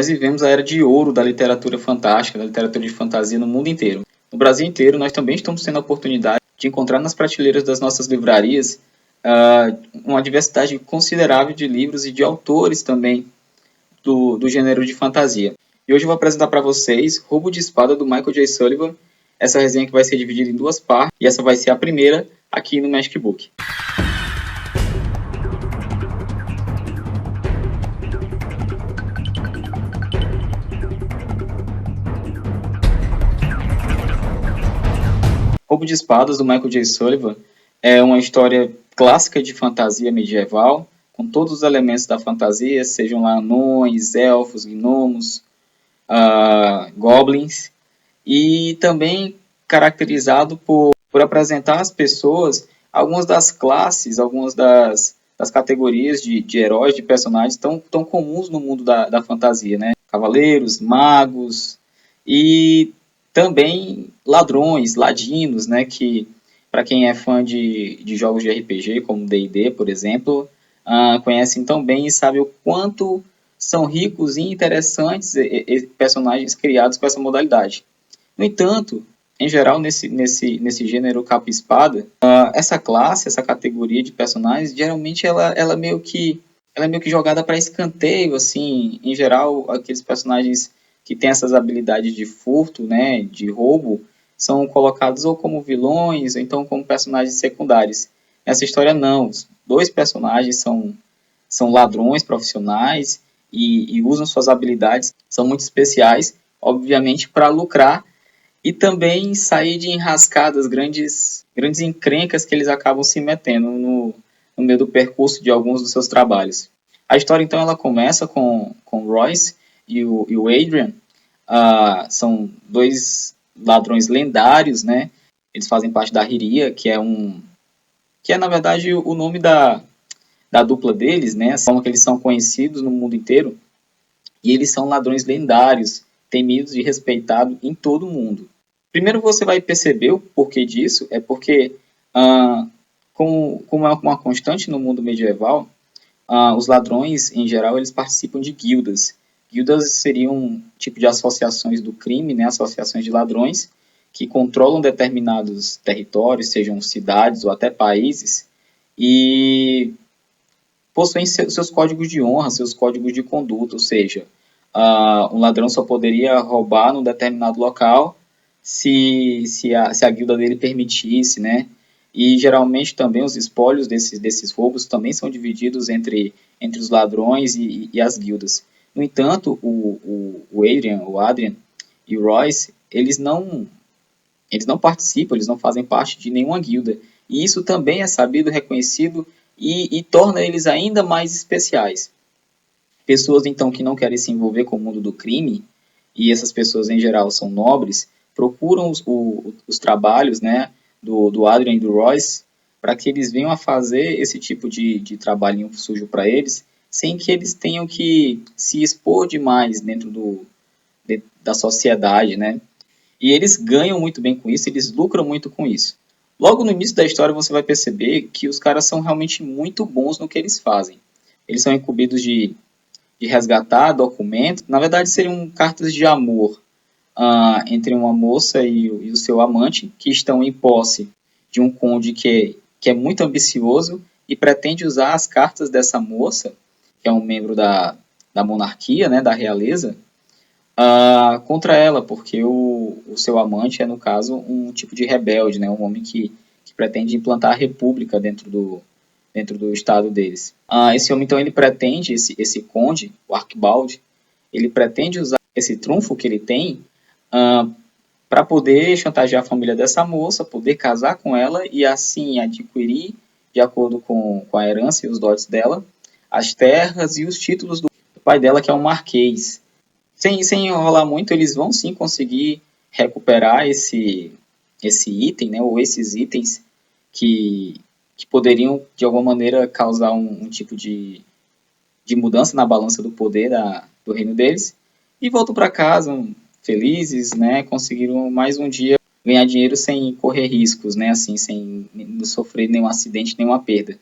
nós vivemos a era de ouro da literatura fantástica, da literatura de fantasia no mundo inteiro. No Brasil inteiro, nós também estamos tendo a oportunidade de encontrar nas prateleiras das nossas livrarias uma diversidade considerável de livros e de autores também do gênero de fantasia. E hoje eu vou apresentar para vocês Roubo de Espada, do Michael J. Sullivan, essa resenha que vai ser dividida em duas partes, e essa vai ser a primeira aqui no Magic Book. Roubo de Espadas, do Michael J. Sullivan, é uma história clássica de fantasia medieval, com todos os elementos da fantasia, sejam lá anões, elfos, gnomos, goblins, e também caracterizado por apresentar às pessoas algumas das classes, algumas das categorias de heróis, de personagens tão comuns no mundo da fantasia, né? Cavaleiros, magos e também ladrões, ladinos, né? Que para quem é fã de jogos de RPG, como D&D, por exemplo, conhecem tão bem e sabem o quanto são ricos e interessantes personagens criados com essa modalidade. No entanto, em geral, nesse gênero capa e espada, essa classe, essa categoria de personagens, geralmente ela é meio que jogada para escanteio, assim, em geral, aqueles personagens que têm essas habilidades de furto, né, de roubo, são colocados ou como vilões, ou então como personagens secundários. Nessa história, não. Os dois personagens são ladrões profissionais e usam suas habilidades, são muito especiais, obviamente, para lucrar e também sair de enrascadas, grandes encrencas que eles acabam se metendo no meio do percurso de alguns dos seus trabalhos. A história, então, ela começa com Royce e o Adrian. São dois ladrões lendários, né? Eles fazem parte da Hyria, que é na verdade o nome da dupla deles, né? A forma que eles são conhecidos no mundo inteiro. E eles são ladrões lendários, temidos e respeitados em todo o mundo. Primeiro você vai perceber o porquê disso, é porque, como é uma constante no mundo medieval, os ladrões, em geral, eles participam de guildas. Guildas seriam um tipo de associações do crime, né, associações de ladrões, que controlam determinados territórios, sejam cidades ou até países, e possuem seus códigos de honra, seus códigos de conduta, ou seja, um ladrão só poderia roubar num determinado local se a guilda dele permitisse, né? E geralmente também os espólios desses roubos também são divididos entre os ladrões e as guildas. No entanto, o Adrian e o Royce, eles não participam, eles não fazem parte de nenhuma guilda. E isso também é sabido, reconhecido e torna eles ainda mais especiais. Pessoas, então, que não querem se envolver com o mundo do crime, e essas pessoas, em geral, são nobres, procuram os trabalhos, né, do Adrian e do Royce para que eles venham a fazer esse tipo de trabalhinho sujo para eles, sem que eles tenham que se expor demais dentro da sociedade, né? E eles ganham muito bem com isso, eles lucram muito com isso. Logo no início da história você vai perceber que os caras são realmente muito bons no que eles fazem. Eles são incumbidos de resgatar documentos, na verdade seriam cartas de amor entre uma moça e o seu amante, que estão em posse de um conde que é muito ambicioso e pretende usar as cartas dessa moça, que é um membro da monarquia, né, da realeza, contra ela, porque o seu amante é, no caso, um tipo de rebelde, né, um homem que pretende implantar a república dentro do estado deles. Esse homem, então, ele pretende, esse conde, o Archibald, ele pretende usar esse trunfo que ele tem para poder chantagear a família dessa moça, poder casar com ela e assim adquirir, de acordo com a herança e os dotes dela, as terras e os títulos do pai dela, que é um marquês. Sem enrolar muito, eles vão sim conseguir recuperar esse item, né, ou esses itens que poderiam, de alguma maneira, causar um tipo de mudança na balança do poder do reino deles, e voltam para casa felizes, né, conseguiram mais um dia ganhar dinheiro sem correr riscos, né, assim, sem sofrer nenhum acidente, nenhuma perda.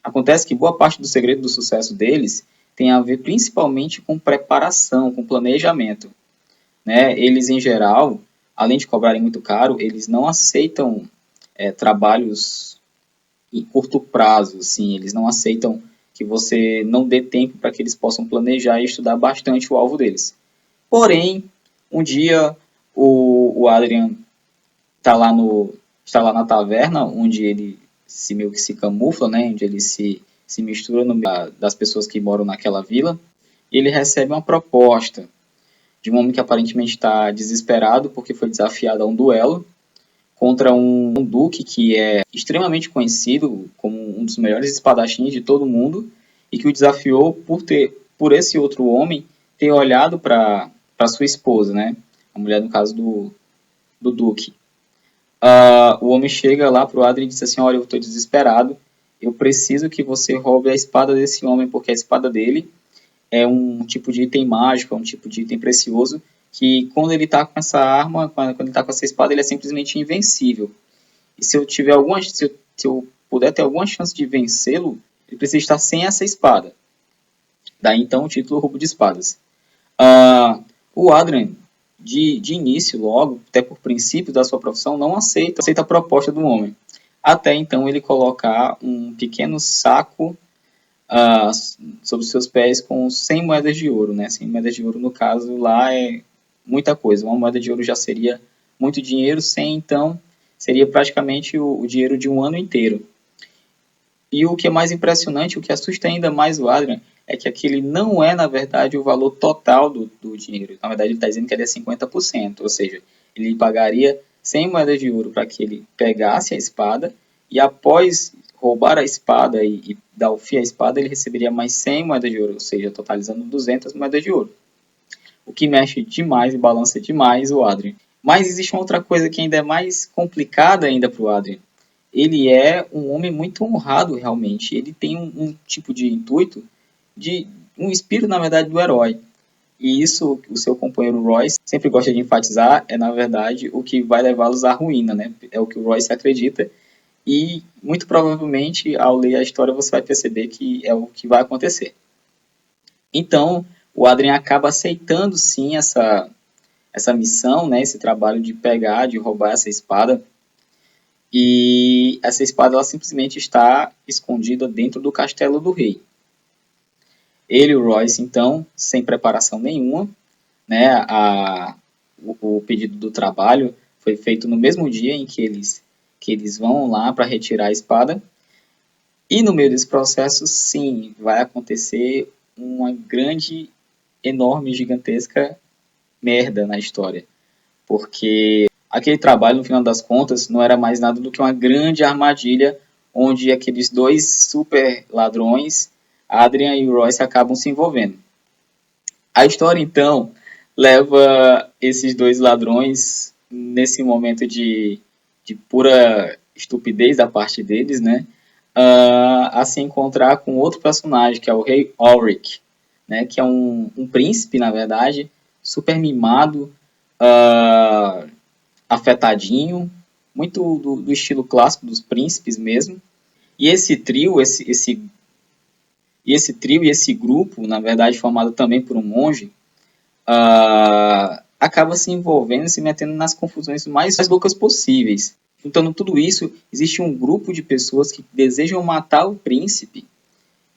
Acontece que boa parte do segredo do sucesso deles tem a ver principalmente com preparação, com planejamento, né? Eles, em geral, além de cobrarem muito caro, eles não aceitam trabalhos em curto prazo, assim, eles não aceitam que você não dê tempo para que eles possam planejar e estudar bastante o alvo deles. Porém, um dia o Adrian está lá na taverna, onde ele meio que se camufla, né, onde ele se mistura no meio das pessoas que moram naquela vila, e ele recebe uma proposta de um homem que aparentemente está desesperado porque foi desafiado a um duelo contra um duque que é extremamente conhecido como um dos melhores espadachins de todo mundo e que o desafiou por esse outro homem ter olhado para sua esposa, né? A mulher, no caso do duque. O homem chega lá para o Adrien e diz assim: olha, eu estou desesperado, eu preciso que você roube a espada desse homem, porque a espada dele é um tipo de item mágico, é um tipo de item precioso, que quando ele está com essa arma, quando ele está com essa espada, ele é simplesmente invencível. E se eu puder ter alguma chance de vencê-lo, ele precisa estar sem essa espada. Daí então o título Roubo de Espadas. O Adrian, de início, logo, até por princípio da sua profissão, não aceita a proposta do homem. Até então ele colocar um pequeno saco sobre os seus pés com 100 moedas de ouro, né? 100 moedas de ouro, no caso, lá é muita coisa. Uma moeda de ouro já seria muito dinheiro, 100, então, seria praticamente o dinheiro de um ano inteiro. E o que é mais impressionante, o que assusta ainda mais o Adrian, é que aquele não é, na verdade, o valor total do dinheiro. Na verdade, ele está dizendo que ele é 50%, ou seja, ele pagaria 100 moedas de ouro para que ele pegasse a espada, e após roubar a espada e dar o fim à espada, ele receberia mais 100 moedas de ouro, ou seja, totalizando 200 moedas de ouro. O que mexe demais e balança demais o Adrian. Mas existe uma outra coisa que ainda é mais complicada ainda para o Adrian. Ele é um homem muito honrado, realmente. Ele tem um tipo de intuito, de um espírito, na verdade, do herói. E isso, o seu companheiro Royce sempre gosta de enfatizar, é, na verdade, o que vai levá-los à ruína, né? É o que o Royce acredita. E, muito provavelmente, ao ler a história, você vai perceber que é o que vai acontecer. Então, o Adrian acaba aceitando, sim, essa missão, né? Esse trabalho de pegar, de roubar essa espada. E essa espada, ela simplesmente está escondida dentro do castelo do rei. Ele e o Royce, então, sem preparação nenhuma, né, o pedido do trabalho foi feito no mesmo dia em que eles vão lá para retirar a espada. E no meio desse processo, sim, vai acontecer uma grande, enorme, gigantesca merda na história. Porque aquele trabalho, no final das contas, não era mais nada do que uma grande armadilha onde aqueles dois super ladrões, Adrian e Royce, acabam se envolvendo. A história, então, leva esses dois ladrões, nesse momento de pura estupidez da parte deles, né, a se encontrar com outro personagem, que é o rei Ulrich, né, que é um príncipe, na verdade, super mimado, afetadinho, muito do estilo clássico dos príncipes mesmo. E esse trio, esse trio e esse grupo, na verdade formado também por um monge, acaba se envolvendo, se metendo nas confusões mais loucas possíveis. Juntando tudo isso, existe um grupo de pessoas que desejam matar o príncipe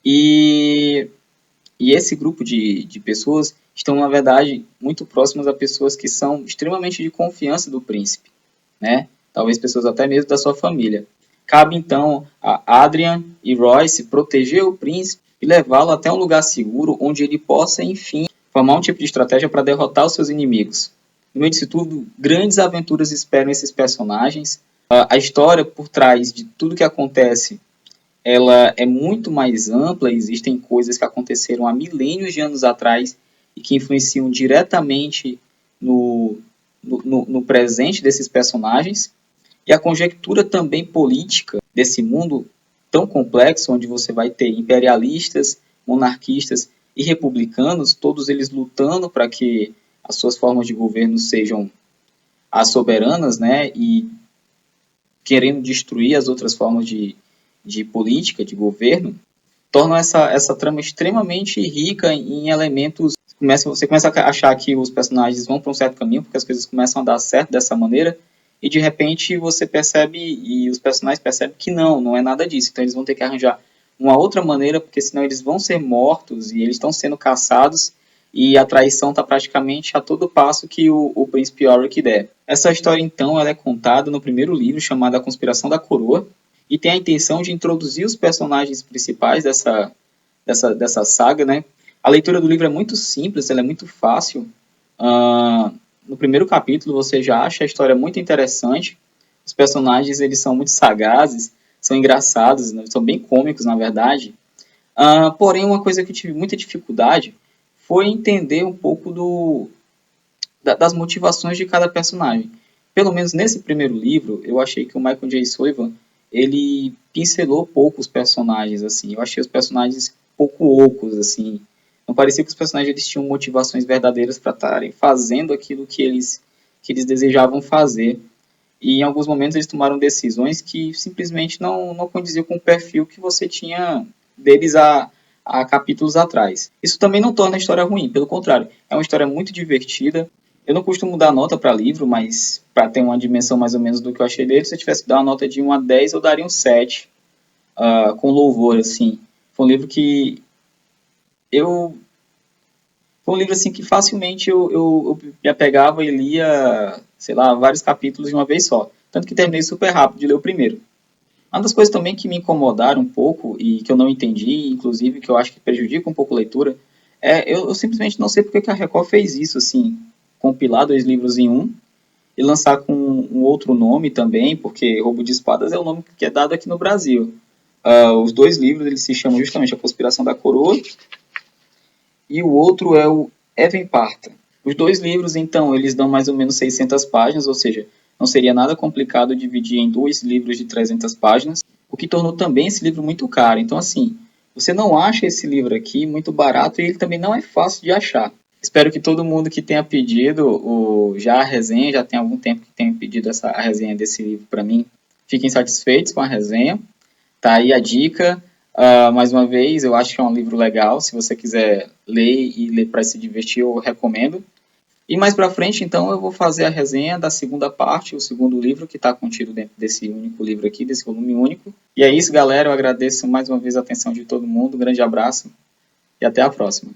e esse grupo de pessoas estão, na verdade, muito próximas a pessoas que são extremamente de confiança do príncipe, né? Talvez pessoas até mesmo da sua família. Cabe, então, a Adrian e Royce proteger o príncipe e levá-lo até um lugar seguro onde ele possa, enfim, formar um tipo de estratégia para derrotar os seus inimigos. No meio disso tudo, grandes aventuras esperam esses personagens. A história por trás de tudo que acontece, ela é muito mais ampla, existem coisas que aconteceram há milênios de anos atrás e que influenciam diretamente no presente desses personagens. E a conjectura também política desse mundo tão complexo, onde você vai ter imperialistas, monarquistas e republicanos, todos eles lutando para que as suas formas de governo sejam as soberanas, né, e querendo destruir as outras formas de política, de governo, tornam essa trama extremamente rica em elementos. Você começa a achar que os personagens vão para um certo caminho, porque as coisas começam a dar certo dessa maneira, e de repente você percebe, e os personagens percebem que não é nada disso. Então eles vão ter que arranjar uma outra maneira, porque senão eles vão ser mortos, e eles estão sendo caçados, e a traição está praticamente a todo passo que o príncipe Yorick der. Essa história, então, ela é contada no primeiro livro, chamado A Conspiração da Coroa, e tem a intenção de introduzir os personagens principais dessa saga, né? A leitura do livro é muito simples, ela é muito fácil. No primeiro capítulo você já acha a história muito interessante. Os personagens eles são muito sagazes, são engraçados, né? São bem cômicos, na verdade. Porém, uma coisa que eu tive muita dificuldade foi entender um pouco das motivações de cada personagem. Pelo menos nesse primeiro livro, eu achei que o Michael J. Sullivan ele pincelou pouco os personagens, assim. Eu achei os personagens pouco ocos, assim. Não parecia que os personagens eles tinham motivações verdadeiras para estarem fazendo aquilo que eles desejavam fazer. E em alguns momentos eles tomaram decisões que simplesmente não condiziam com o perfil que você tinha deles há capítulos atrás. Isso também não torna a história ruim, pelo contrário, é uma história muito divertida. Eu não costumo dar nota para livro, mas para ter uma dimensão mais ou menos do que eu achei dele, se eu tivesse que dar uma nota de 1 a 10, eu daria um 7, com louvor, assim. Foi um livro que foi um livro assim que facilmente eu me apegava e lia, sei lá, vários capítulos de uma vez só. Tanto que terminei super rápido de ler o primeiro. Uma das coisas também que me incomodaram um pouco e que eu não entendi, inclusive que eu acho que prejudica um pouco a leitura, eu simplesmente não sei porque que a Record fez isso, assim, compilar 2 livros em um e lançar com um outro nome também, porque Roubo de Espadas é o nome que é dado aqui no Brasil. Os 2 livros eles se chamam justamente A Conspiração da Coroa e o outro é o Evan Parta. Os 2 livros, então, eles dão mais ou menos 600 páginas, ou seja, não seria nada complicado dividir em 2 livros de 300 páginas, o que tornou também esse livro muito caro. Então, assim, você não acha esse livro aqui muito barato e ele também não é fácil de achar. Espero que todo mundo que tenha pedido já a resenha, já tem algum tempo que tenha pedido a resenha desse livro para mim, fiquem satisfeitos com a resenha. Tá aí a dica. Mais uma vez, eu acho que é um livro legal. Se você quiser ler e ler para se divertir, eu recomendo. E mais para frente, então, eu vou fazer a resenha da segunda parte, o segundo livro que está contido dentro desse único livro aqui, desse volume único. E é isso, galera. Eu agradeço mais uma vez a atenção de todo mundo. Um grande abraço e até a próxima.